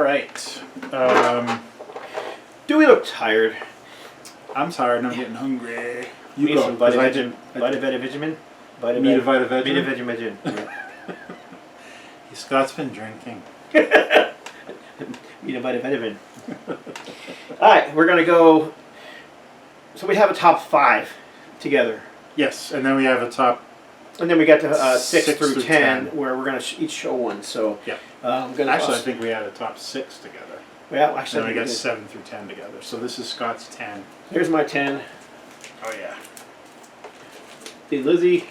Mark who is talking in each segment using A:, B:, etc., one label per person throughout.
A: right.
B: Do we look tired?
A: I'm tired and I'm getting hungry.
B: You
A: go.
B: some vitamin. Vitamin.
A: Scott's been drinking.
B: Eat a vitamin. Alright, we're going to go... So we have a top 5 together.
A: Yes, and then we have a top...
B: And then we got to 6 through 10, where we're going to each show one. So,
A: yeah.
B: Actually,
A: I think we had a top 6 together.
B: Well, actually,
A: then we got 7 through 10 together. So this is Scott's 10.
B: Here's my 10.
A: Oh, yeah.
B: Thin Lizzy.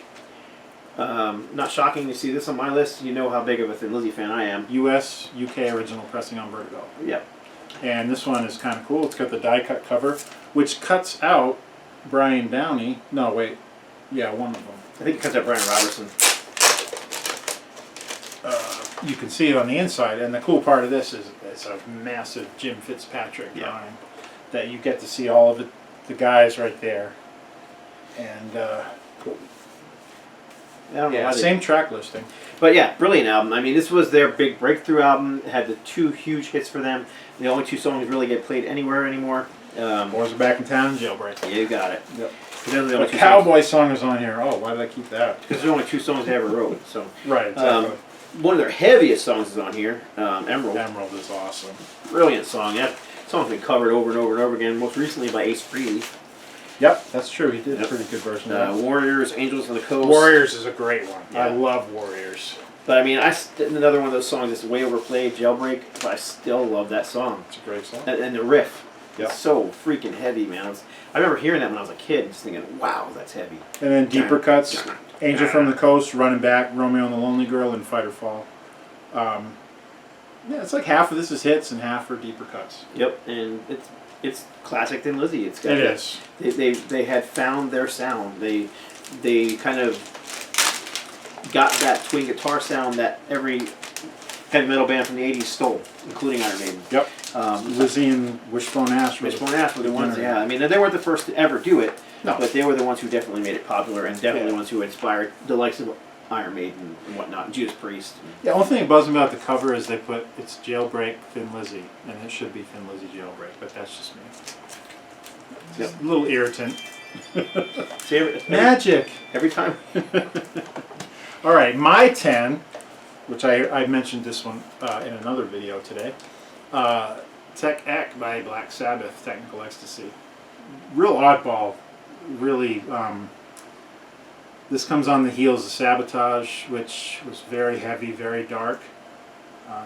B: Not shocking to see this on my list. You know how big of a Thin Lizzy fan I am.
A: US, UK original pressing on Vertigo.
B: Yep.
A: And this one is kind of cool. It's got the die cut cover, which cuts out Brian Downey. No, wait. Yeah, one of them.
B: I think it cuts out Brian Robertson.
A: You can see it on the inside, and the cool part of this is it's a massive Jim Fitzpatrick drawing that you get to see all of the guys right there. And same track listing.
B: But yeah, brilliant album. I mean, this was their big breakthrough album. It had the 2 huge hits for them. The only 2 songs really get played anywhere anymore.
A: Boys Are Back in Town, Jailbreak.
B: Yeah, you got it. Yep.
A: The cowboy song is on here. Oh, why did I keep that?
B: Because there's only 2 songs they ever wrote. So
A: right, exactly.
B: One of their heaviest songs is on here, Emerald.
A: Emerald is awesome.
B: Brilliant song. That song's been covered over and over and over again, most recently by Ace Frehley.
A: Yep, that's true. He did a pretty good version of that.
B: Warriors, Angels on the Coast.
A: Warriors is a great one.
B: Yeah.
A: I love Warriors.
B: But I mean, another one of those songs that's way overplayed, Jailbreak, but I still love that song.
A: It's a great song.
B: And the riff.
A: Yep.
B: It's so freaking heavy, man. I remember hearing that when I was a kid, just thinking, wow, that's heavy.
A: And then deeper cuts, Angel from the Coast, Running Back, Romeo and the Lonely Girl, and Fight or Fall. Yeah, it's like half of this is hits and half are deeper cuts.
B: Yep, and it's classic Thin Lizzy. It
A: is.
B: They had found their sound. They kind of got that twin guitar sound that every heavy metal band from the 80s stole, including Iron Maiden.
A: Yep. LIZZY and Wishbone Ash
B: were the ones, yeah. I mean, they weren't the first to ever do it,
A: no.
B: But they were the ones who definitely made it popular and definitely the ones who inspired the likes of Iron Maiden and whatnot, Judas Priest.
A: The only thing that bugs me about the cover is they put it's Jailbreak Thin Lizzy, and it should be Thin Lizzy Jailbreak, but that's just me. It's a little irritant. Magic!
B: Every time.
A: All right, my 10, which I mentioned this one in another video today. Tech Ek by Black Sabbath, Technical Ecstasy. Real oddball, really. This comes on the heels of Sabotage, which was very heavy, very dark.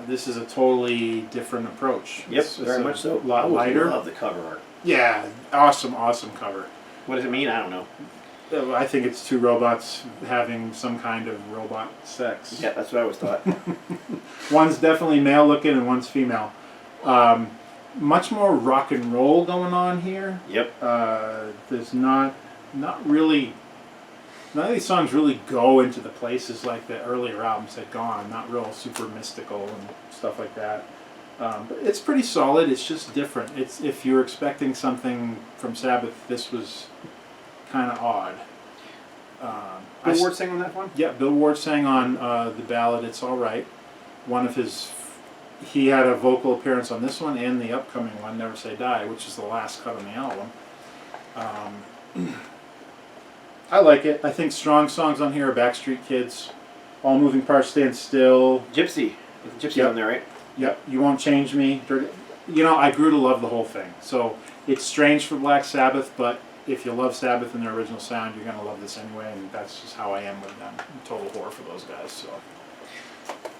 A: This is a totally different approach.
B: Yep, very much so.
A: A lot lighter.
B: I love the cover art.
A: Yeah, awesome cover.
B: What does it mean? I don't know.
A: I think it's 2 robots having some kind of robot sex.
B: Yeah, that's what I always thought.
A: One's definitely male looking and one's female. Much more rock and roll going on here.
B: Yep.
A: There's not really... None of these songs really go into the places like the earlier albums had gone. Not real super mystical and stuff like that. But it's pretty solid. It's just different. It's if you're expecting something from Sabbath, this was kind of odd.
B: Bill Ward sang on that one?
A: Yeah, Bill Ward sang on the ballad "It's All Right." One of his, he had a vocal appearance on this one and the upcoming one, "Never Say Die," which is the last cut on the album. I like it. I think strong songs on here are Backstreet Kids, All Moving Parts Stand Still.
B: Gypsy. Gypsy's on there, right?
A: Yep. You Won't Change Me. You know, I grew to love the whole thing. So it's strange for Black Sabbath, but if you love Sabbath and their original sound, you're going to love this anyway, and that's just how I am with them. I'm total whore for those guys. So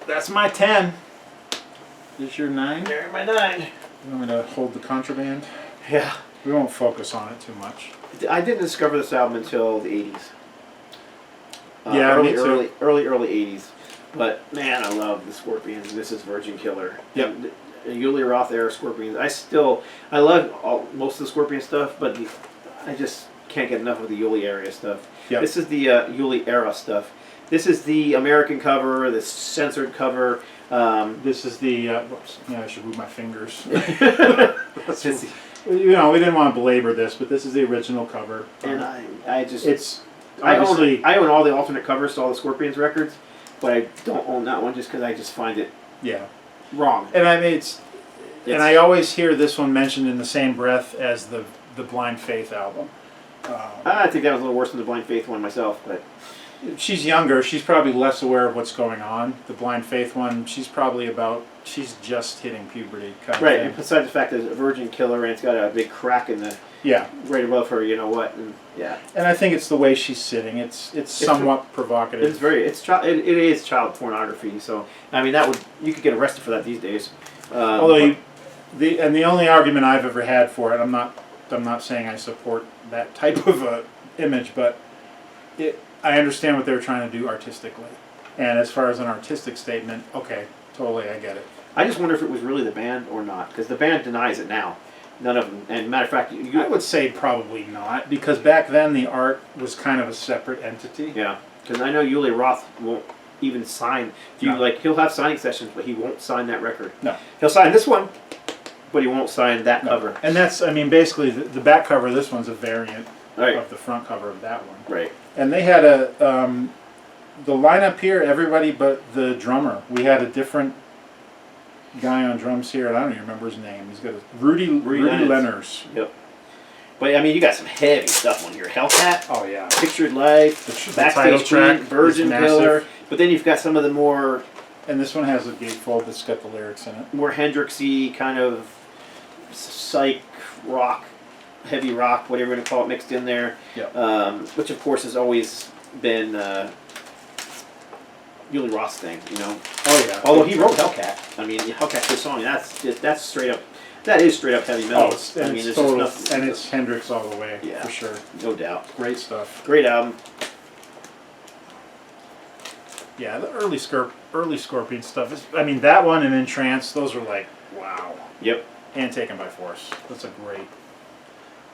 A: that's my 10. Is your 9?
B: There's my 9.
A: You want me to hold the contraband?
B: Yeah.
A: We won't focus on it too much.
B: I didn't discover this album until the 80s.
A: Yeah,
B: early 80s. But man, I love the Scorpions. This is Virgin Killer.
A: Yep.
B: Yuli Roth era Scorpions. I love most of the Scorpion stuff, but I just can't get enough of the Yuli area stuff.
A: Yep.
B: This is the Yuli era stuff. This is the American cover, the censored cover.
A: This is the. Whoops. Yeah, I should move my fingers.
B: We
A: didn't want to belabor this, but this is the original cover.
B: And I just.
A: It's
B: I own all the alternate covers to all the Scorpions records, but I don't own that one just because I just find it.
A: Yeah.
B: Wrong.
A: And I mean, And I always hear this one mentioned in the same breath as the Blind Faith album.
B: I think that was a little worse than the Blind Faith one myself, but
A: she's younger. She's probably less aware of what's going on. The Blind Faith one, she's just hitting puberty. Kind
B: right.
A: of
B: And besides the fact that it's a virgin killer and it's got a big crack in the right above her, you know what? And
A: And I think it's the way she's sitting. It's somewhat provocative.
B: It is child pornography. So I mean, you could get arrested for that these days.
A: Although the only argument I've ever had for it, I'm not saying I support that type of image, but I understand what they're trying to do artistically. And as far as an artistic statement, okay, totally, I get it.
B: I just wonder if it was really the band or not, because the band denies it now. None of them. And matter of fact,
A: I would say probably not, because back then the art was kind of a separate entity.
B: Yeah, because I know Uli Roth won't even sign. He'll have signing sessions, but he won't sign that record.
A: No,
B: he'll sign this one, but he won't sign that cover.
A: And that's, I mean, basically the back cover of this one's a variant
B: right.
A: of the front cover of that one.
B: Right.
A: And they had the lineup here, everybody but the drummer. We had a different guy on drums here, and I don't even remember his name. He's got Rudy Lenners.
B: Yep. But I mean, you got some heavy stuff on here. Hellcat.
A: Oh yeah.
B: Pictured Life.
A: The title track.
B: Virgin Killer. But then you've got some of the more.
A: And this one has a gatefold that's got the lyrics in it.
B: More Hendrixy kind of psych rock, heavy rock, whatever you want to call it, mixed in there.
A: Yep.
B: Which of course has always been Uli Roth's thing, you know.
A: Oh yeah.
B: Although he wrote Hellcat. I mean, Hellcat's his song. That's straight up. That is straight up heavy metal.
A: It's Hendrix all the way.
B: Yeah,
A: for sure.
B: No doubt.
A: Great stuff.
B: Great album.
A: Yeah, the early Scorpion stuff is. I mean, that one and Entrance. Those are like wow.
B: Yep.
A: And Taken by Force. That's a great.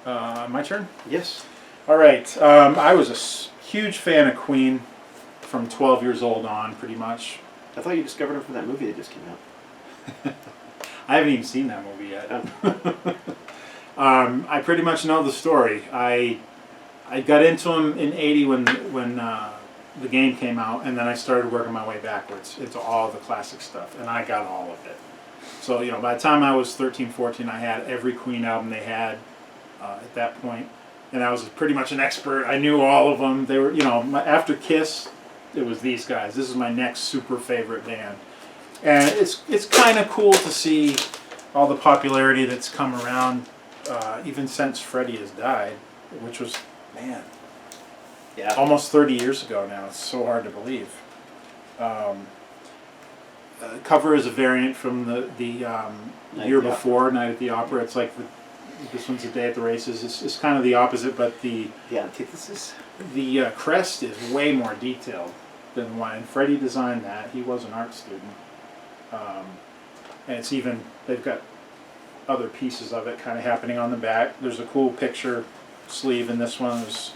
A: My turn.
B: Yes.
A: All right. I was a huge fan of Queen from 12 years old on, pretty much.
B: I thought you discovered them from that movie that just came out.
A: I haven't even seen that movie yet. I pretty much know the story. I got into them in '80 when the game came out, and then I started working my way backwards into all the classic stuff, and I got all of it. So, you know, by the time I was 13, 14, I had every Queen album they had at that point, and I was pretty much an expert. I knew all of them. They were, you know, after Kiss, it was these guys. This is my next super favorite band. And it's kind of cool to see all the popularity that's come around, even since Freddie has died, which was, man, almost 30 years ago now. It's so hard to believe. Cover is a variant from the year before, Night at the Opera. It's like this one's A Day at the Races. It's kind of the opposite, but the
B: antithesis.
A: The crest is way more detailed than one. And Freddie designed that. He was an art student. And it's even, they've got other pieces of it kind of happening on the back. There's a cool picture sleeve in this one. There's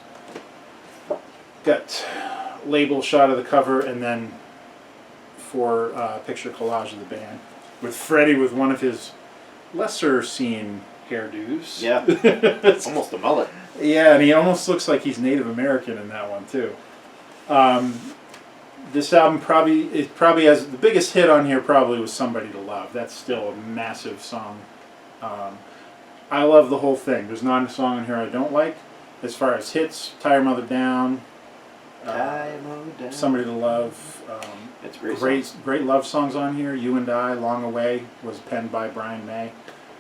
A: got label shot of the cover, and then for picture collage of the band with Freddie with one of his lesser seen hairdos.
B: Yeah, it's almost a mullet.
A: Yeah, and he almost looks like he's Native American in that one too. This album probably has the biggest hit on here. Probably was "Somebody to Love." That's still a massive song. I love the whole thing. There's not a song on here I don't like. As far as hits, "Tie Your Mother Down," "Somebody to Love."
B: It's a
A: great love songs on here. "You and I," "Long Away" was penned by Brian May.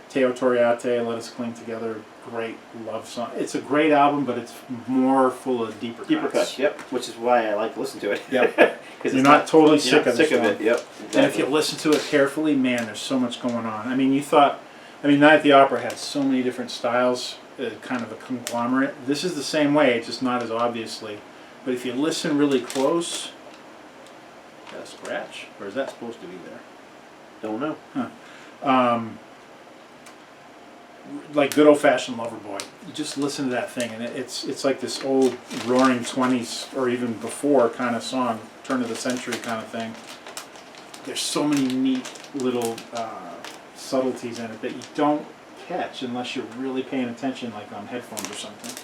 A: "Teo Toriate," "Let Us Cling Together," great love song. It's a great album, but it's more full of deeper cuts.
B: Yep. Which is why I like to listen to it.
A: Yep. Because you're not totally sick of
B: it. Yep. Exactly.
A: And if you listen to it carefully, man, there's so much going on. I mean, Night at the Opera had so many different styles, kind of a conglomerate. This is the same way, just not as obviously. But if you listen really close, got a scratch, or is that supposed to be there?
B: Don't know.
A: Huh. Like good old-fashioned Loverboy. You just listen to that thing, and it's like this old Roaring '20s or even before kind of song, turn of the century kind of thing. There's so many neat little subtleties in it that you don't catch unless you're really paying attention, like on headphones or something.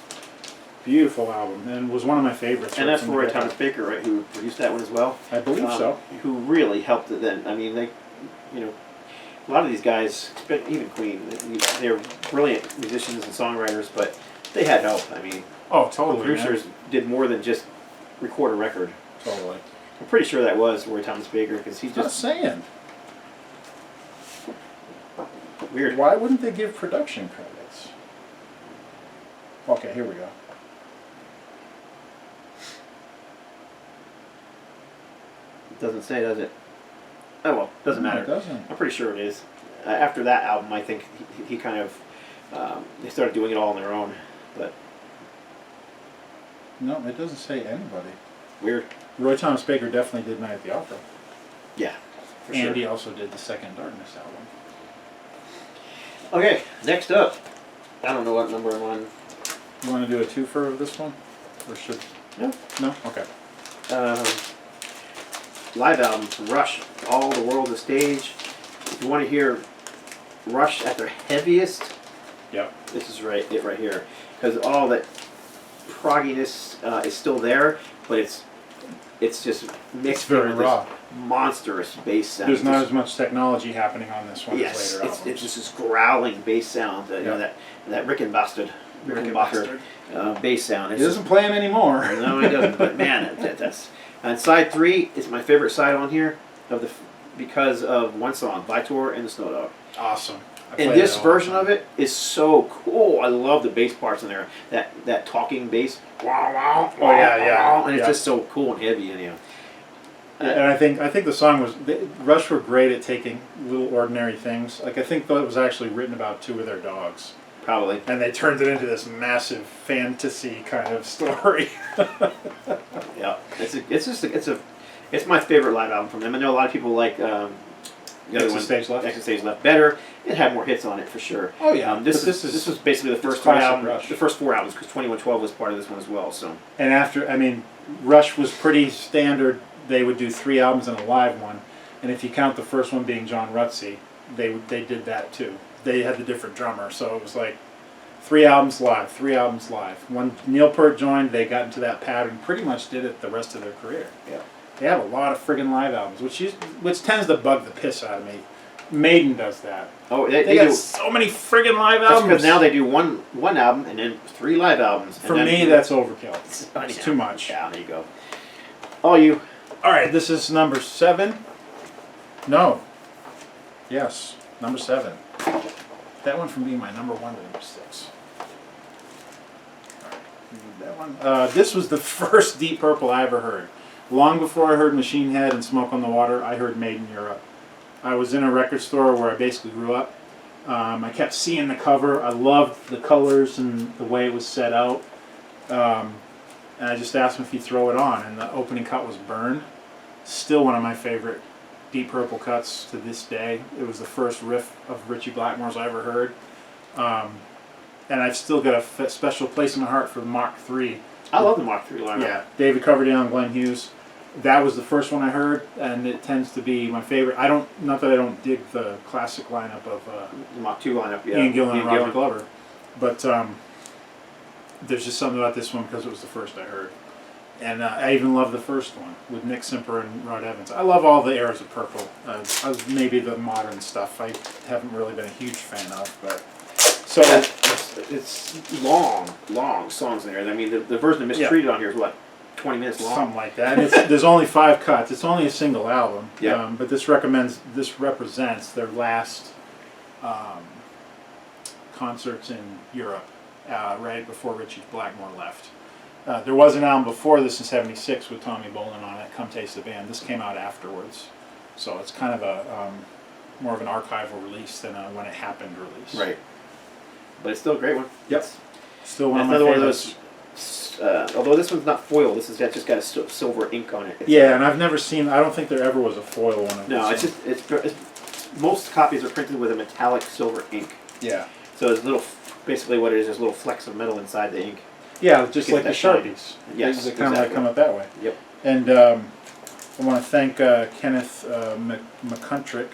A: Beautiful album, and was one of my favorites.
B: And that's Roy Thomas Baker, right? Who produced that one as well.
A: I believe so.
B: Who really helped it then. I mean, a lot of these guys, even Queen, they're brilliant musicians and songwriters, but they had help. I mean,
A: Oh, totally.
B: producers
A: Man.
B: did more than just record a record.
A: Totally.
B: I'm pretty sure that was Roy Thomas Baker because he
A: Just
B: just
A: saying.
B: weird.
A: Why wouldn't they give production credits? Okay, here we go.
B: It doesn't say, does it? Oh well, doesn't
A: No,
B: matter.
A: it doesn't.
B: I'm pretty sure it is. After that album, I think he kind of they started doing it all on their own. But
A: No, it doesn't say anybody.
B: weird.
A: Roy Thomas Baker definitely did Night at the Opera.
B: Yeah, for
A: And
B: sure.
A: he also did the Second Darkness album.
B: Okay, next up. I don't know what number I'm on.
A: You want to do a twofer of this one? Or should...
B: No.
A: No? Okay.
B: Live album from Rush. All the World is Stage. If you want to hear Rush at their heaviest,
A: Yep.
B: this is it right here. Because all that progginess is still there, but it's just mixed
A: It's very
B: with
A: raw.
B: this monstrous bass sound.
A: There's not as much technology happening on this one
B: Yes,
A: as later albums.
B: it's just this growling bass sound. You know, that Rickenbacker bass sound.
A: He
B: It's
A: doesn't play him anymore.
B: no, he doesn't. But man, that's and side 3 is my favorite side on here because of one song, Vitor and the Snow Dog.
A: Awesome.
B: And this version of it is so cool. I love the bass parts in there. That talking bass. Wow, wow,
A: Oh, yeah.
B: And it's just so cool and heavy. And
A: And I think the song was... Rush were great at taking little ordinary things. Like, I think that it was actually written about 2 of their dogs.
B: probably.
A: And they turned it into this massive fantasy kind of story.
B: Yeah, it's my favorite live album from them. I know a lot of people like the other
A: Exit
B: one,
A: Stage Left?
B: Exit Stage Left better. It had more hits on it for sure.
A: Oh, yeah.
B: This
A: But
B: was basically the first
A: classic
B: album,
A: Rush.
B: the first 4 albums, because 2112 was part of this one as well. So
A: And after, I mean, Rush was pretty standard. They would do 3 albums and a live one. And if you count the first one being John Rutsey, they did that too. They had the different drummer, so it was like 3 albums live, 3 albums live. When Neil Peart joined, they got into that pattern, pretty much did it the rest of their career.
B: yeah,
A: They have a lot of friggin' live albums, which tends to bug the piss out of me. Maiden does that.
B: oh,
A: They
B: they
A: got
B: do.
A: so many friggin' live
B: That's
A: albums.
B: because now they do one album and then 3 live albums.
A: For me, that's overkill.
B: Yeah.
A: It's too much.
B: Yeah, there you go. All you.
A: All right, this is number 7. No. Yes, number 7. That one from being my number 1 to number 6. All right, that one. This was the first Deep Purple I ever heard. Long before I heard Machine Head and Smoke on the Water, I heard Maiden Europe. I was in a record store where I basically grew up. I kept seeing the cover. I loved the colors and the way it was set out. And I just asked him if he'd throw it on, and the opening cut was Burn. Still one of my favorite Deep Purple cuts to this day. It was the first riff of Ritchie Blackmore's I ever heard. And I've still got a special place in my heart for Mach 3.
B: I love the Mach 3 lineup.
A: Yeah, David Coverdale and Glenn Hughes. That was the first one I heard, and it tends to be my favorite. Not that I don't dig the classic lineup of
B: The Mach 2 lineup. Yeah.
A: Ian Gillan and Roger Glover, but there's just something about this one because it was the first I heard. And I even love the first one with Nick Simper and Rod Evans. I love all the eras of Purple. Maybe the modern stuff I haven't really been a huge fan of, but so
B: it's long songs in there. I mean, the version of Mistreated on here is what, 20 minutes long?
A: something like that. And there's only 5 cuts. It's only a single album.
B: Yeah.
A: But this represents their last concerts in Europe, right before Ritchie Blackmore left. There was an album before this in '76 with Tommy Bolin on it, Come Taste the Band. This came out afterwards. So it's kind of a more of an archival release than a when it happened release.
B: Right. But it's still a great one.
A: Yep. Still one of
B: That's
A: my
B: another
A: favorites.
B: one of those. Although this one's not foil, this has just got a silver ink on it.
A: Yeah, and I've never seen. I don't think there ever was a foil one of
B: No,
A: this.
B: it's most copies are printed with a metallic silver ink.
A: Yeah.
B: So there's basically what it is little flecks of metal inside the ink.
A: Yeah, just
B: Get
A: like the
B: that shine.
A: Sharpies.
B: Yes,
A: They kind of like
B: exactly.
A: come up that way.
B: Yep.
A: And I want to thank Kenneth McCuntrick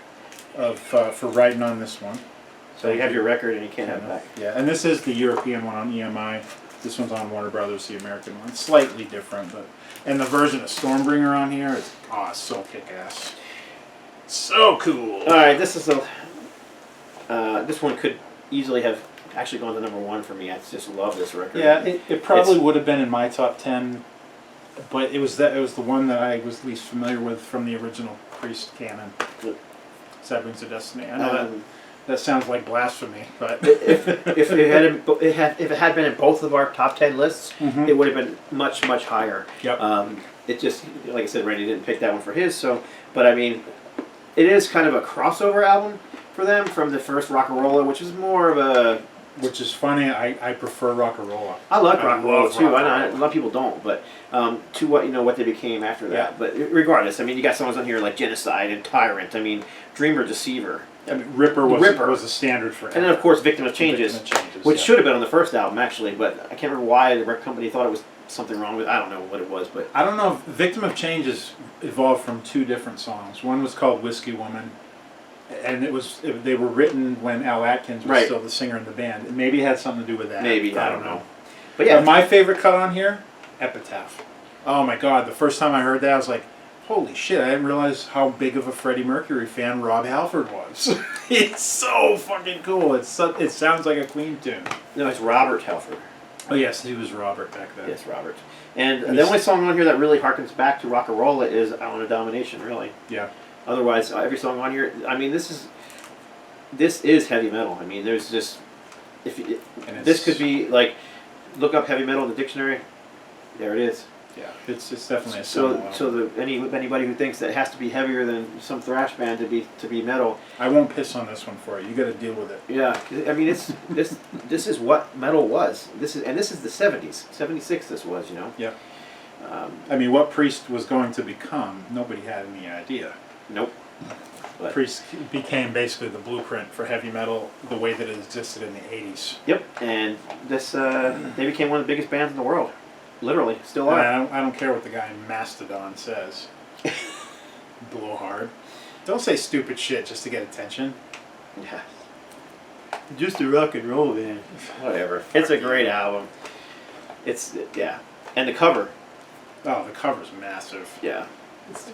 A: for writing on this one.
B: So you have your record and you can't have it back.
A: Yeah, and this is the European one on EMI. This one's on Warner Brothers, the American one. It's slightly different, but and the version of Stormbringer on here is it's so kick-ass. So cool.
B: All right, this is this one could easily have actually gone to #1 for me. I just love this record.
A: Yeah, it probably would have been in my top 10, but it was the one that I was least familiar with from the original Priest canon. Sad Wings of Destiny. I know that sounds like blasphemy, but
B: if it had been in both of our top 10 lists, it would have been much higher.
A: Yep.
B: It just, like I said, Randy didn't pick that one for his. So, but I mean, it is kind of a crossover album for them from the first Rock-a-Rolla, which is more of a.
A: Which is funny. I prefer Rock-a-Rolla.
B: I like Rock-a-Rolla too. I know
A: Rock-a-Rolla.
B: a lot of people don't, but to what they became after that.
A: Yeah.
B: But regardless, I mean, you got songs on here like Genocide and Tyrant. I mean, Dreamer, Deceiver.
A: I mean, Ripper was a standard for him.
B: And then, of course, Victim of Changes, which
A: yeah.
B: should have been on the first album, actually, but I can't remember why the record company thought it was something wrong with it. I don't know what it was, but...
A: I don't know if Victim of Changes evolved from 2 different songs. One was called Whiskey Woman, and they were written when Al Atkins was still the singer in the band. It maybe had something to do with that.
B: Maybe, I don't know. But yeah.
A: My favorite cut on here, Epitaph. Oh my God, the first time I heard that, I was like, holy shit, I didn't realize how big of a Freddie Mercury fan Rob Halford was. It's so fucking cool. It sounds like a Queen tune.
B: No, it's Robert Halford.
A: Oh yes, he was Robert back then.
B: Yes, Robert. And the only song on here that really harkens back to Rock-a-Rolla is I Want a Domination, really.
A: Yeah.
B: Otherwise, every song on here, I mean, this is heavy metal. I mean, there's just... This could be, like, look up heavy metal in the dictionary, there it is.
A: Yeah, it's definitely a
B: so anybody who thinks that it has to be heavier than some thrash band to be metal.
A: I won't piss on this one for you. You got to deal with it.
B: Yeah, I mean this is what metal was. This is the 70s, 76. This was, you know.
A: Yeah. I mean, what Priest was going to become, nobody had any idea.
B: Nope. But
A: Priest became basically the blueprint for heavy metal the way that it existed in the 80s.
B: Yep, and they became one of the biggest bands in the world. Literally, still are.
A: I don't care what the guy in Mastodon says. Blowhard. Don't say stupid shit just to get attention.
B: Yeah. Just a rock and roll band. Whatever. It's a great album. Yeah. And the cover.
A: Oh, the cover's massive.
B: Yeah.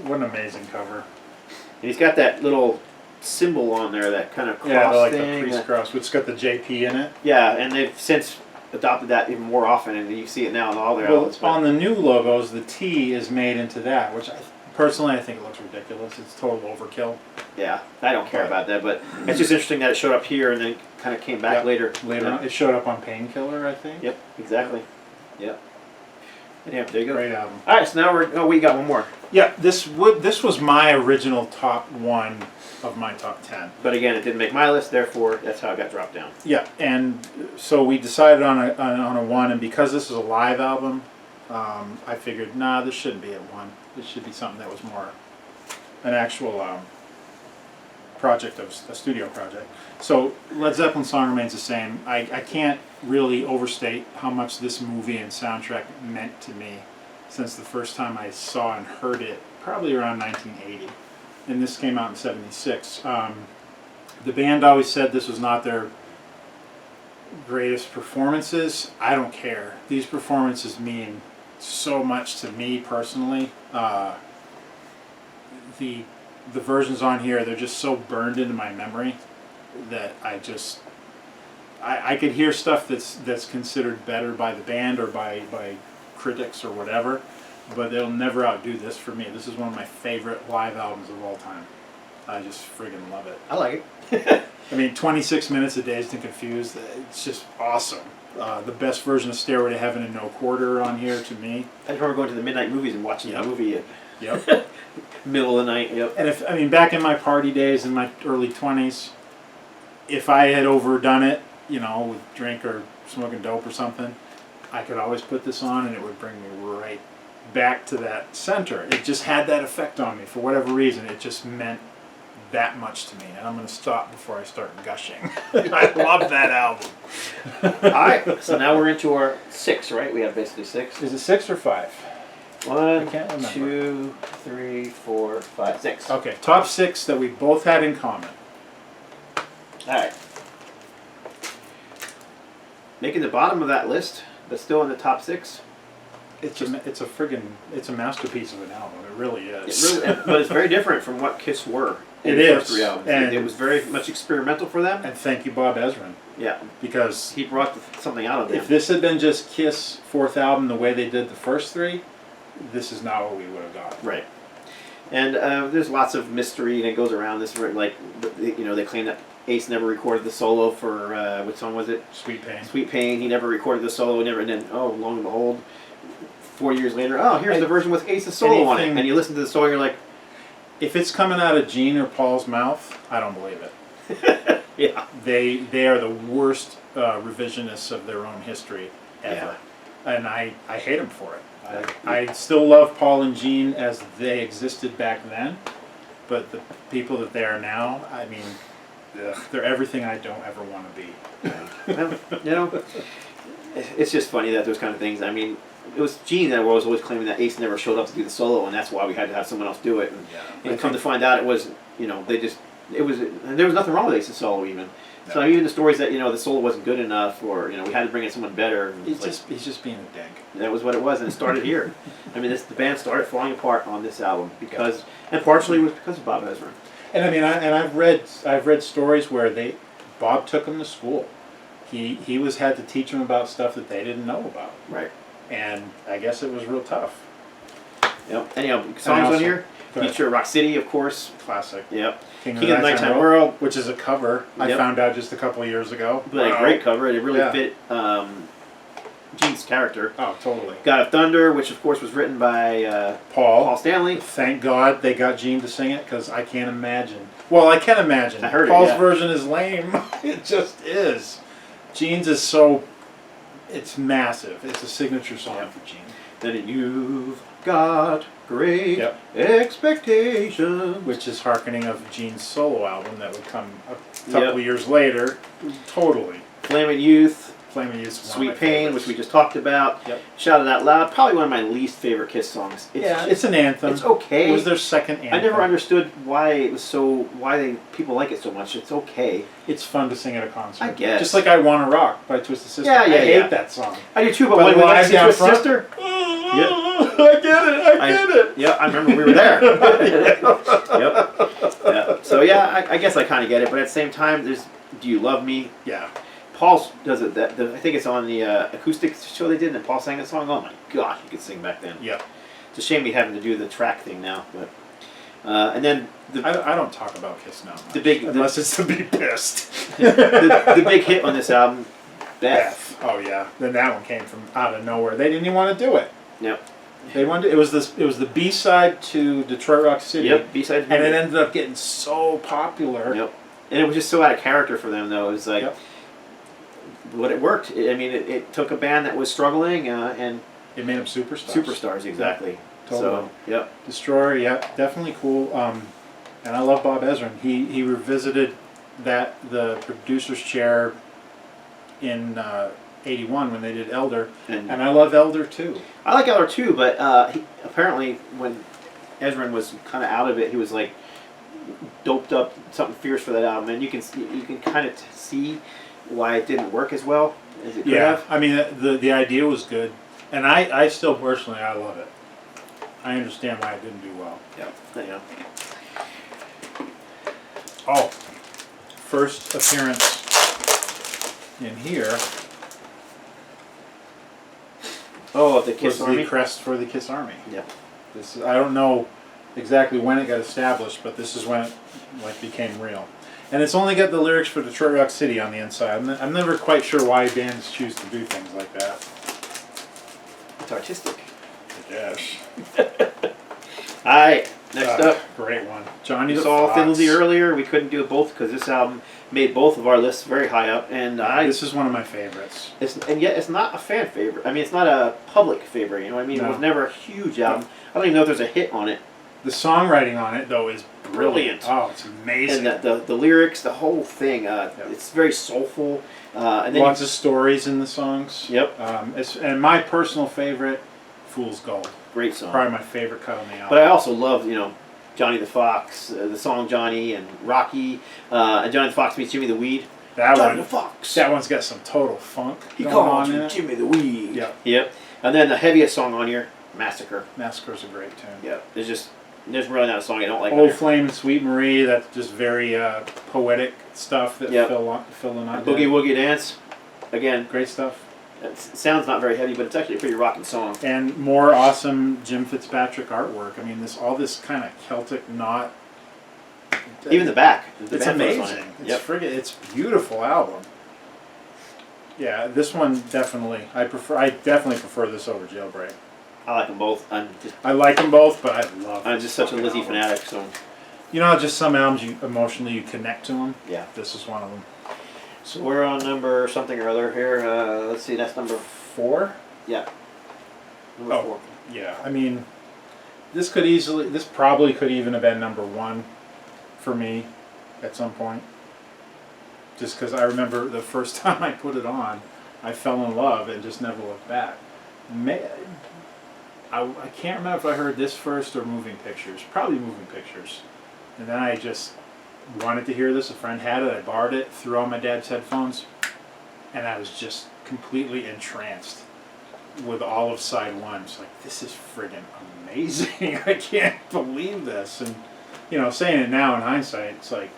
A: What an amazing cover.
B: And he's got that little symbol on there, that kind of cross thing.
A: The Priest cross, which has got the JP in it.
B: Yeah, and they've since adopted that even more often, and you see it now in all their albums.
A: On the new logos, the T is made into that, which personally I think it looks ridiculous. It's total overkill.
B: Yeah, I don't care about that, but it's just interesting that it showed up here and then kind of came back later.
A: Later on, it showed up on Painkiller, I think.
B: Yep, exactly. Yep. Yeah, there you go.
A: Great album.
B: All right, so now we got one more.
A: Yeah, this was my original top 1 of my top 10.
B: But again, it didn't make my list, therefore that's how it got dropped down.
A: Yeah, and so we decided on a 1, and because this is a live album, I figured, nah, this shouldn't be at 1. This should be something that was more an actual project, of a studio project. So Led Zeppelin song remains the same. I can't really overstate how much this movie and soundtrack meant to me since the first time I saw and heard it, probably around 1980. And this came out in 76. The band always said this was not their greatest performances. I don't care. These performances mean so much to me personally. The versions on here, they're just so burned into my memory that I could hear stuff that's considered better by the band or by critics or whatever, but they'll never outdo this for me. This is one of my favorite live albums of all time. I just friggin' love it.
B: I like it.
A: I mean, 26 minutes of Dazed and Confused, it's just awesome. The best version of Stairway to Heaven and No Quarter on here to me.
B: I remember going to the midnight movies and watching the movie.
A: Yep.
B: Middle of the night. Yep.
A: And back in my party days in my early 20s, if I had overdone it, with drink or smoking dope or something, I could always put this on and it would bring me right back to that center. It just had that effect on me for whatever reason. It just meant that much to me, and I'm going to stop before I start gushing. I love that album.
B: Alright, so now we're into our 6, right? We have basically 6.
A: Is it 6 or 5?
B: 1,
A: I can't remember.
B: 2, 3, 4, 5, 6.
A: Okay, top 6 that we both had in common.
B: Alright. Making the bottom of that list, but still in the top 6,
A: it's a masterpiece of an album. It really is.
B: It really, but it's very different from what Kiss were.
A: It
B: the
A: is.
B: First 3 albums.
A: And
B: it was very much experimental for them.
A: And thank you, Bob Ezrin.
B: Yeah,
A: because
B: he brought something out of them.
A: If this had been just Kiss' 4th album the way they did the first 3, this is not what we would have got.
B: Right. And there's lots of mystery that goes around this. Like, they claim that Ace never recorded the solo for what song was it?
A: Sweet Pain.
B: Sweet Pain. He never recorded the solo. And then long and behold, 4 years later, here's the version with Ace's solo on it. And you listen to the solo, and you're like,
A: if it's coming out of Gene or Paul's mouth, I don't believe it.
B: Yeah.
A: They are the worst revisionists of their own history ever, and I hate them for it. I still love Paul and Gene as they existed back then, but the people that they are now, I mean, they're everything I don't ever want to be.
B: Well, it's just funny that those kind of things. I mean, it was Gene that was always claiming that Ace never showed up to do the solo, and that's why we had to have someone else do it. And come to find out, it was there was nothing wrong with Ace's solo even. No. So even the stories that the solo wasn't good enough, or we had to bring in someone better.
A: He's just being a dick.
B: That was what it was, and it started here. I mean, the band started falling apart on this album and partially was because of Bob Ezrin.
A: And I mean, I've read stories where Bob took him to school. He had to teach them about stuff that they didn't know about.
B: Right.
A: And I guess it was real tough.
B: Yep. And songs on here feature Rock City, of course.
A: Classic.
B: Yep.
A: King of the Nighttime World, which is a cover. Yep. I found out just a couple of years ago.
B: But a great cover. It really fit Gene's character.
A: Oh, totally.
B: God of Thunder, which of course was written by Paul Stanley.
A: Thank God they got Gene to sing it, because I can't imagine. Well, I can imagine.
B: I heard
A: Paul's version is lame. It just is. Gene's is it's massive. It's a signature song for Gene.
B: Then you've got great expectations,
A: which is hearkening of Gene's solo album that would come a couple of years later. Totally.
B: Flamin' Youth,
A: Sweet
B: Pain, which we just talked about.
A: Yep.
B: Shout It Out Loud, probably one of my least favorite Kiss songs.
A: It's an anthem.
B: It's okay.
A: It was their second anthem.
B: I never understood why people like it so much. It's okay.
A: It's fun to sing at a concert.
B: I guess.
A: Just like I Wanna Rock by Twisted Sister.
B: I
A: hate that song.
B: I do too, but when we went to see Twisted Sister,
A: I get it.
B: Yeah, I remember we were there. Yep. Yeah. So I guess I kind of get it, but at the same time, there's Do You Love Me?
A: Yeah.
B: Paul does it. I think it's on the acoustic show they did, and Paul sang that song. Oh my gosh, he could sing back then.
A: Yeah.
B: It's a shame we having to do the track thing now, but and then
A: I don't talk about Kiss now. Unless it's to be pissed.
B: the big hit on this album, Beth.
A: Oh yeah. Then that one came from out of nowhere. They didn't even want to do it.
B: Yep.
A: They wanted. It was the B-side to Detroit Rock City.
B: Yep. B-side.
A: And it ended up getting so popular.
B: Yep. And it was just so out of character for them, though. It was like. Yep. But it worked. It took a band that was struggling and
A: it made them superstars.
B: Superstars, exactly. Yeah, totally. So, yep.
A: Destroyer, definitely cool. And I love Bob Ezrin. He revisited the producer's chair in '81 when they did Elder, and I love Elder too.
B: I like Elder too, but apparently when Ezrin was kind of out of it, he was like doped up something fierce for that album, and you can kind of see why it didn't work as well as it could have.
A: I mean, the idea was good, and I still personally I love it. I understand why it didn't do well.
B: Yeah.
A: Oh, first appearance in here.
B: Oh, the Kiss Army.
A: The crest for the Kiss Army.
B: Yep.
A: I don't know exactly when it got established, but this is when it became real. And it's only got the lyrics for Detroit Rock City on the inside. I'm never quite sure why bands choose to do things like that.
B: It's artistic.
A: Yes.
B: Alright, next up.
A: Great one. Johnny
B: We
A: the
B: saw
A: Fox.
B: Fiddlesy earlier. We couldn't do it both because this album made both of our lists very high up. And
A: this is one of my favorites.
B: And yet it's not a fan favorite. I mean, it's not a public favorite. You know what I mean? No. It was never a huge album. I don't even know if there's a hit on it.
A: The songwriting on it, though, is brilliant. Oh, it's amazing.
B: And the lyrics, the whole thing, it's very soulful. And then
A: lots of stories in the songs.
B: Yep.
A: And my personal favorite, Fool's Gold.
B: Great song.
A: Probably my favorite cut on the album.
B: But I also love, Johnny the Fox, the song Johnny and Rocky, and Johnny the Fox meets Jimmy the Weed.
A: The Fox. That one's got some total funk.
B: He called you Jimmy the Weed.
A: Yep.
B: Yep. And then the heaviest song on here, Massacre.
A: Massacre's a great tune.
B: Yeah, there's really not a song I don't like.
A: Old Flame and Sweet Marie, that's just very poetic stuff that Phil and I did.
B: Boogie Woogie Dance, again,
A: Great stuff.
B: it sounds not very heavy, but it's actually a pretty rocking song.
A: And more awesome Jim Fitzpatrick artwork. I mean, all this kind of Celtic knot.
B: Even the back.
A: It's amazing. It's a beautiful album. Yeah, this one definitely. I definitely prefer this over Jailbreak.
B: I like them both.
A: I like them both, but
B: I'm just such a Lizzy fanatic, so.
A: You know, just some albums you connect to them.
B: Yeah.
A: This is one of them.
B: So we're on number something or other here. Let's see, that's number
A: 4.
B: Yeah. Number 4.
A: Yeah. I mean, this probably could even have been number 1 for me at some point. Just because I remember the first time I put it on, I fell in love and just never looked back. I can't remember if I heard this first or Moving Pictures. Probably Moving Pictures. And then I just wanted to hear this. A friend had it. I borrowed it, threw on my dad's headphones, and I was just completely entranced with all of side 1. It's like, this is friggin' amazing. I can't believe this. And, you know, saying it now in hindsight, it's like,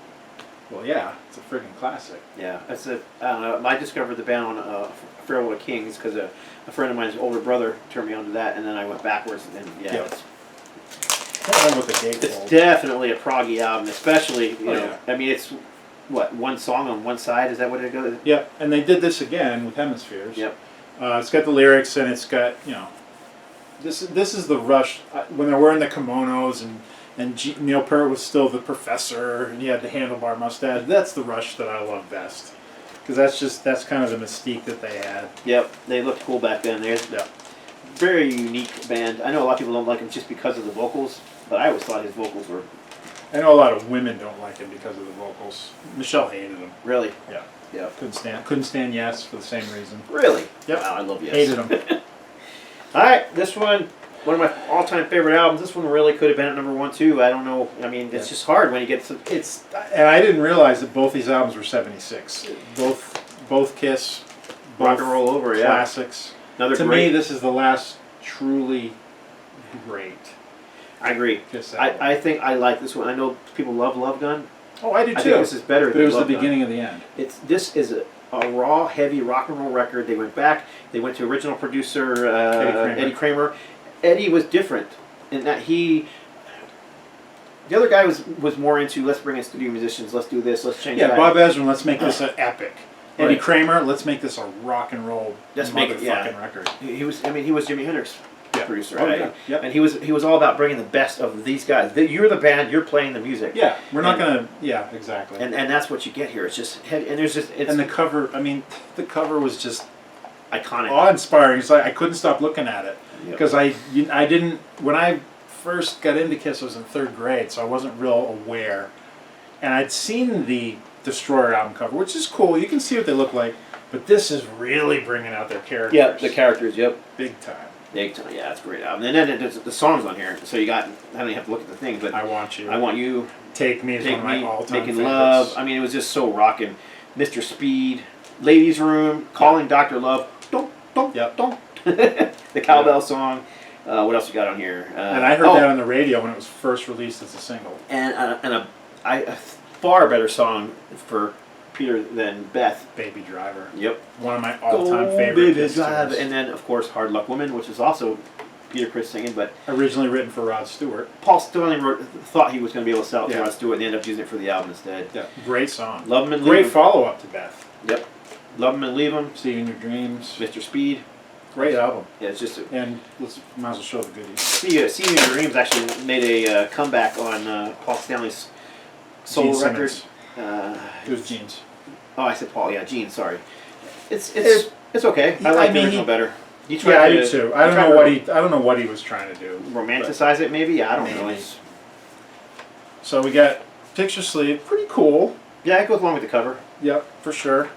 A: well, yeah, it's a friggin' classic.
B: Yeah, I don't know. I discovered the band on Farewell to Kings because a friend of mine's older brother turned me on to that, and then I went backwards, and
A: I don't know what the date
B: it's
A: was.
B: definitely a proggy album, especially, you know,
A: yeah.
B: I mean, it's, what, one song on one side? Is that what it goes?
A: Yep, and they did this again with Hemispheres.
B: Yep.
A: It's got the lyrics, and it's got, you know, this is the Rush, when they're wearing the kimonos, and Neil Peart was still the professor, and he had the handlebar mustache. That's the Rush that I love best. Because that's kind of the mystique that they had.
B: Yep, they looked cool back then. They're very unique band. I know a lot of people don't like him just because of the vocals, but I always thought his vocals were...
A: I know a lot of women don't like him because of the vocals. Michelle hated him.
B: Really?
A: Yeah.
B: Yeah.
A: Couldn't stand Yes for the same reason.
B: Really?
A: Yep.
B: Wow, I love Yes.
A: Hated him.
B: Alright, this one of my all-time favorite albums. This one really could have been at number 1 too. I don't know. I mean, it's just hard when you get to...
A: And I didn't realize that both these albums were 76. Both Kiss, both
B: Rock and Roll Over,
A: classics.
B: Another
A: to
B: great...
A: me, this is the last truly great
B: I agree.
A: Kiss album.
B: I think I like this one. I know people love Love Gun.
A: Oh, I do too.
B: I think this is better
A: but
B: than
A: it was
B: Love
A: the
B: Gun.
A: beginning of the end.
B: This is a raw, heavy rock and roll record. They went back. They went to original producer Eddie Kramer. Eddie was different in that the other guy was more into, let's bring in studio musicians, let's do this, let's change that.
A: Yeah, Bob Ezrin, let's make this an epic. Eddie
B: Right.
A: Kramer, let's make this a rock and roll motherfucking record.
B: He was Jimi Hendrix producer,
A: Oh,
B: right?
A: yeah. Yep.
B: And he was all about bringing the best of these guys. You're the band, you're playing the music.
A: Yeah, we're not gonna. Yeah, exactly.
B: And that's what you get here. It's just heavy, and there's just
A: And the cover. I mean, the cover was just
B: iconic,
A: awe-inspiring. It's like I couldn't stop looking at it
B: Yep.
A: because I didn't when I first got into Kiss. I was in 3rd grade, so I wasn't real aware. And I'd seen the Destroyer album cover, which is cool. You can see what they look like, but this is really bringing out their characters.
B: Yeah, the characters. Yep.
A: Big time.
B: Yeah, it's a great album. And then there's the songs on here, so I don't even have to look at the thing, but
A: I Want You.
B: I Want You,
A: Take Me is one of my all-time
B: Making
A: favorites.
B: Love. I mean, it was just so rocking. Mr. Speed, Ladies Room, Calling Dr. Love, don't,
A: Yep.
B: don't. The cowbell song. What else you got on here?
A: And I heard that on the radio when it was first released as a single.
B: And a far better song for Peter than Beth.
A: Baby Driver.
B: Yep.
A: One of my all-time
B: Go,
A: favorite
B: Baby
A: Kiss
B: Drive.
A: tunes.
B: And then, of course, Hard Luck Woman, which is also Peter Criss singing, but
A: Originally written for Rod Stewart.
B: Paul Sterling thought he was going to be able to sell it to
A: Yeah.
B: Rod Stewart, and they ended up using it for the album instead.
A: Yeah, great song.
B: Love 'em and
A: Great
B: Leave 'em.
A: follow-up to Beth.
B: Yep. Love 'em and Leave 'em.
A: See You in Your Dreams.
B: Mr. Speed.
A: Great album.
B: Yeah, it's just...
A: And might as well show the goodies.
B: See You in Your Dreams actually made a comeback on Paul Stanley's solo
A: Gene
B: record.
A: Simmons. It was Gene's.
B: Oh, I said Paul. Yeah, Gene. Sorry. It's okay. I like the original better. He tried
A: Yeah, I
B: to-
A: do too. I don't know what he was trying to do.
B: romanticize it, maybe. I don't know.
A: Maybe. So we got Picture Sleeve, pretty cool.
B: Yeah, it goes along with the cover.
A: Yep, for sure.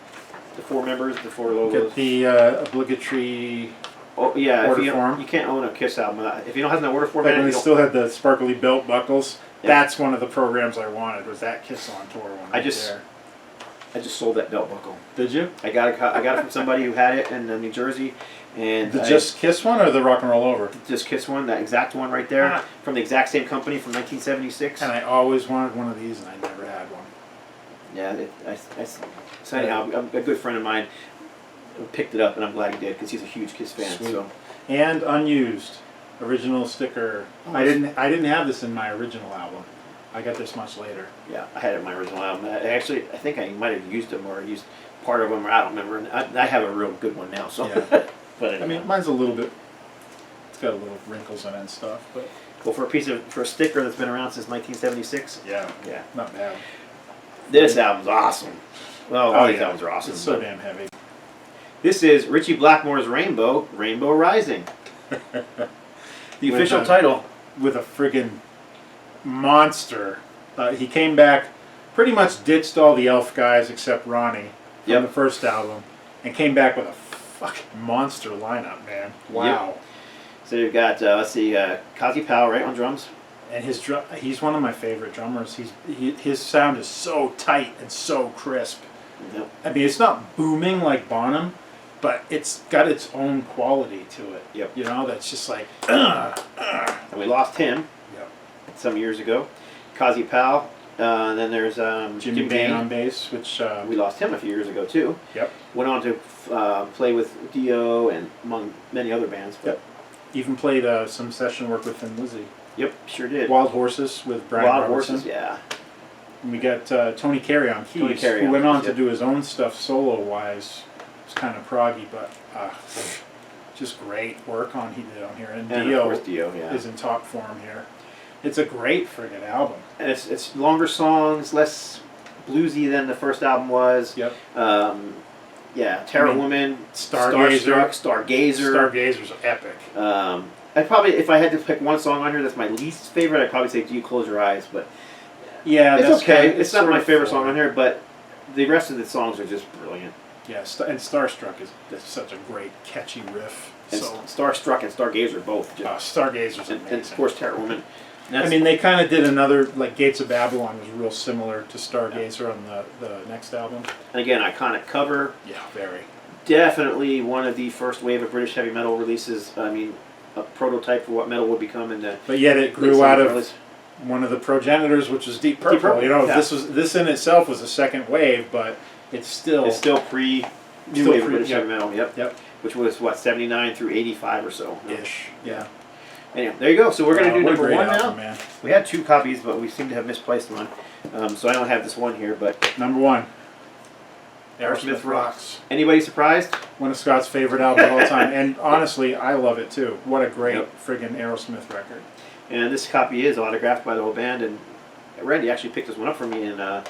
B: The 4 members, the 4
A: Get
B: logos.
A: the obligatory.
B: Oh yeah,
A: order
B: if you
A: form.
B: You can't own a Kiss album without, if you don't have an order form.
A: Like when
B: you
A: they
B: don't-
A: still had the sparkly belt buckles.
B: Yeah.
A: That's one of the programs I wanted. Was that Kiss on tour one?
B: I
A: right
B: just-
A: there.
B: I just sold that belt buckle.
A: Did you?
B: I got it from somebody who had it in New Jersey, And
A: The Just Kiss one or the Rock and Roll Over?
B: Just Kiss one, that exact one right there,
A: Ah.
B: from the exact same company from 1976.
A: And I always wanted one of these, and I never had one.
B: Yeah, so anyhow, a good friend of mine picked it up, and I'm glad he did because he's a huge Kiss fan.
A: Sweet.
B: So
A: And unused, original sticker.
B: Oh,
A: I didn't have this in my original album. I got this much later.
B: yeah, I had it in my original album. I think I might have used them or used part of them, or I don't remember. And I have a real good one now. So,
A: Yeah.
B: but
A: I mean, mine's a little bit. It's got a little wrinkles in it and stuff, but
B: well, for a sticker that's been around since 1976.
A: yeah,
B: Yeah,
A: not bad.
B: this album's awesome. Well, all these
A: yeah.
B: albums are awesome.
A: It's so
B: but
A: damn heavy.
B: this is Ritchie Blackmore's Rainbow Rising. The
A: With
B: official
A: a-
B: title.
A: With a friggin' monster. He came back, pretty much ditched all the Elf guys except Ronnie from
B: Yep.
A: the first album, and came back with a fucking monster lineup, man. Wow.
B: So you've got let's see, Kazi Powell right on drums.
A: And he's one of my favorite drummers. His sound is so tight and so crisp.
B: Yep.
A: I mean, it's not booming like Bonham, but it's got its own quality to it.
B: Yep.
A: You know, that's just like.
B: And we lost him
A: Yep.
B: some years ago. Kazi Powell. And then there's
A: Jimmy Bain on bass, which.
B: We lost him a few years ago too.
A: Yep.
B: Went on to play with Dio and among many other bands. But
A: Yep. Even played some session work with LIZZY.
B: Yep, sure did.
A: Wild Horses with Brian
B: Wild
A: Robertson.
B: Horses, yeah.
A: And we got Tony Carey on keys,
B: Tony Carey
A: who
B: on
A: went
B: keys,
A: on to
B: yep.
A: do his own stuff solo-wise. It's kind of proggy, but just great work he did on here. And
B: And
A: Dio
B: of course Dio, yeah.
A: is in top form here. It's a great friggin' album.
B: And it's longer songs, less bluesy than the first album was.
A: Yep.
B: Yeah, Terror
A: I mean,
B: Woman,
A: Stargazer.
B: Stargazer.
A: Stargazer's epic.
B: I'd probably, if I had to pick one song on here that's my least favorite, I'd probably say "Do You Close Your Eyes." But
A: Yeah,
B: it's
A: that's
B: okay.
A: kinda-
B: It's not
A: sort
B: my
A: of
B: favorite
A: full.
B: song on here, but the rest of the songs are just brilliant.
A: Yeah, and Starstruck is such a great, catchy riff.
B: And
A: So
B: Starstruck and Stargazer both. Just,
A: Stargazer's amazing.
B: and of course Terror Woman. And
A: I
B: that's-
A: mean, they kind of did another, like Gates of Babylon was real similar to Stargazer on the next album.
B: and again, iconic cover.
A: Yeah, very.
B: Definitely one of the first wave of British heavy metal releases. I mean, a prototype for what metal would become in the.
A: But yet it grew
B: late
A: out
B: 70s,
A: of
B: early-
A: one of the progenitors, which was Deep Purple.
B: Purple,
A: You know,
B: yeah.
A: this in itself was a second wave, but it's still
B: It's still pre new
A: Still
B: wave of
A: pre-
B: British
A: yep.
B: heavy metal. Yep.
A: Yep.
B: Which was what 79 through 85 or so.
A: ish. Yeah.
B: Anyway, there you go. So we're gonna do
A: What a
B: number
A: great
B: one
A: album,
B: now.
A: man.
B: We had two copies, but we seem to have misplaced one. So I don't have this one here. But
A: Number one.
B: Aerosmith
A: Rocks.
B: anybody surprised?
A: One of Scott's favorite albums of all time, and honestly, I love it too. What a great
B: Yep.
A: friggin' Aerosmith record.
B: And this copy is autographed by the whole band. And Randy actually picked this one up for me in
A: I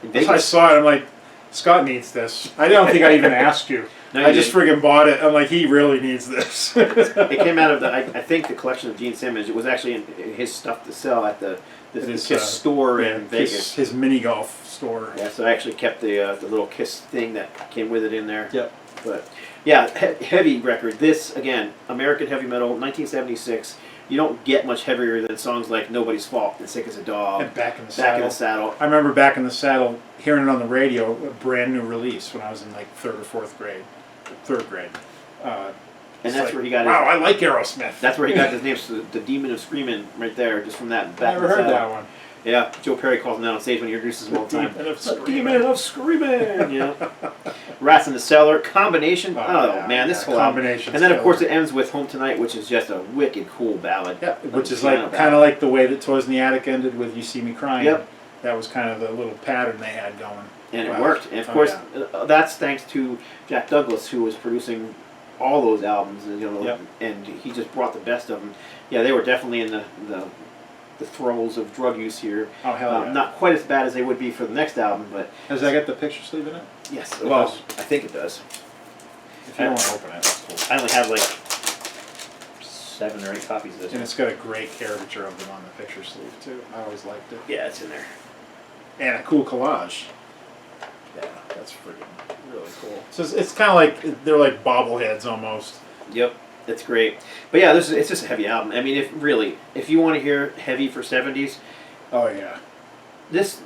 B: Vegas.
A: saw it. I'm like, Scott needs this. I don't think I even asked you.
B: No, you
A: I just
B: didn't.
A: friggin' bought it. I'm like, he really needs this.
B: It came out of I think the collection of Gene Simmons. It was actually in his stuff to sell at the
A: It is,
B: Kiss store
A: Yeah,
B: in Vegas.
A: his mini golf store.
B: Yeah, so I actually kept the little Kiss thing that came with it in there.
A: Yep.
B: But yeah, heavy record. This again, American heavy metal, 1976. You don't get much heavier than songs like "Nobody's Fault" and "Sick as a Dog."
A: And Back in the
B: Back
A: Saddle.
B: in the Saddle.
A: I remember Back in the Saddle, hearing it on the radio, a brand new release when I was in like third grade.
B: And
A: It's
B: that's
A: like,
B: where he got
A: wow,
B: his.
A: I like Aerosmith.
B: That's where he got his name, so the Demon of Screaming, right there, just from that.
A: I
B: Back in
A: never
B: the
A: heard
B: Saddle.
A: that one.
B: Yeah, Joe Perry calls him that on stage when he introduces him all the time.
A: Demon of
B: The
A: Screaming.
B: Demon of Screaming. You know, Rats in the Cellar combination. Oh,
A: yeah,
B: man, this
A: yeah,
B: whole album.
A: combination's
B: And then of course
A: killer.
B: it ends with "Home Tonight," which is just a wicked cool ballad.
A: Yeah, which is
B: piano
A: like
B: ballad.
A: kind of like the way that Toys in the Attic ended with "You See Me Crying."
B: Yep.
A: That was kind of the little pattern they had going.
B: And
A: Wow.
B: it worked. And of
A: Oh,
B: course,
A: yeah.
B: that's thanks to Jack Douglas, who was producing all those albums, and
A: Yep.
B: and he just brought the best of them. Yeah, they were definitely in the throes of drug use here.
A: Oh hell yeah!
B: Not quite as bad as they would be for the next album, but
A: Has that got the picture sleeve in it?
B: yes,
A: It
B: well,
A: does.
B: I think it does.
A: If you don't want to open it, that's cool.
B: I only have like 7 or 8 copies of this.
A: And it's got a great caricature of them on the picture sleeve too. I always liked it.
B: Yeah, it's in there.
A: And a cool collage. Yeah, that's freaking really cool. So it's kind of like they're like bobbleheads almost.
B: Yep, it's great. But yeah, it's just a heavy album. I mean, if you want to hear heavy for 70s,
A: Oh yeah.
B: this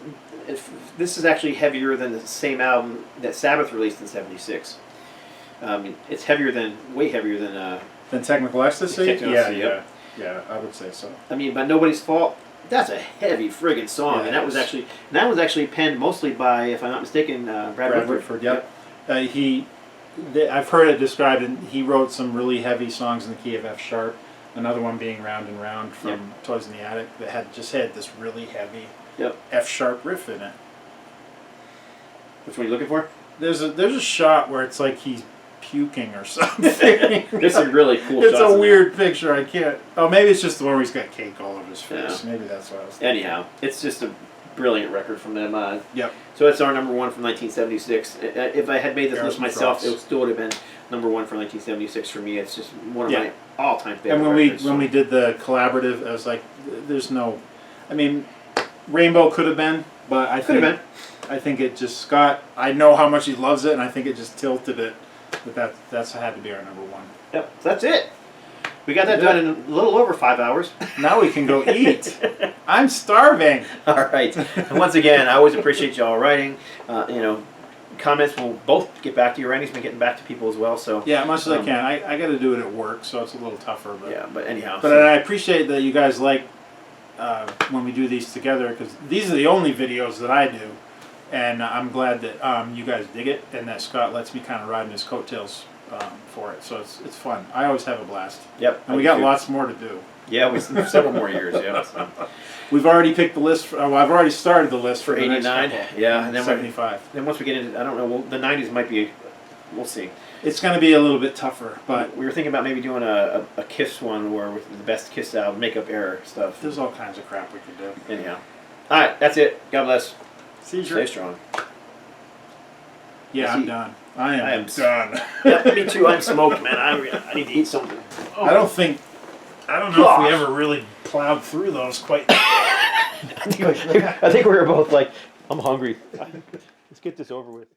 B: is actually heavier than the same album that Sabbath released in '76. It's way heavier than.
A: Then Technical Ecstasy?
B: Technical Ecstasy, yep.
A: Yeah, I would say so.
B: I mean, by Nobody's Fault. That's a heavy friggin' song, and that was actually penned mostly by, if I'm not mistaken, Brad Whitford.
A: Yep. I've heard it described, and he wrote some really heavy songs in the key of F sharp. Another one being Round and Round from Toys in the Attic that had this really heavy F sharp riff in it.
B: Which one are you looking for?
A: There's a shot where it's like he's puking or something.
B: There's some really cool
A: it's
B: shots.
A: It's a weird picture. I can't. Oh, maybe it's just the one where he's got cake all over his face. Yeah. Maybe that's what I was thinking.
B: Anyhow, it's just a brilliant record from them.
A: Yep.
B: So it's our number one from 1976. If I had made this list myself, it still would have been number one from 1976 for me. It's just one of my all-time favorite records.
A: And when we did the collaborative, I was like, "There's no." I mean, Rainbow could have been, but I think it just Scott. I know how much he loves it, and I think it just tilted it. But that's had to be our number one.
B: Yep, so that's it. We got that done in a little over 5 hours.
A: Now we can go eat. I'm starving.
B: All right. And once again, I always appreciate y'all writing. Comments. We'll both get back to you. Randy's been getting back to people as well. So
A: yeah, as much as I can. I got to do it at work, so it's a little tougher. But
B: yeah, but anyhow.
A: But I appreciate that you guys like when we do these together, because these are the only videos that I do. And I'm glad that you guys dig it, and that Scott lets me kind of ride in his coattails for it. So it's fun. I always have a blast.
B: Yep.
A: And we got lots more to do.
B: Yeah, we several more years. Yeah. So.
A: We've already picked the list. I've already started the list for
B: 89. Yeah, and then
A: 75.
B: Then once we get into, I don't know. Well, the 90s might be. We'll see.
A: It's going to be a little bit tougher, but
B: we were thinking about maybe doing a Kiss one, where with the best Kiss album, makeup era stuff.
A: There's all kinds of crap we could do.
B: Anyhow. All right, that's it. God bless.
A: Stay
B: strong.
A: Yeah, I'm done. I am done.
B: Yeah, me too. I'm smoked, man. I need to eat something. Oh.
A: I don't know if we ever really plowed through those quite.
B: I think we were both like, I'm hungry. Let's get this over with.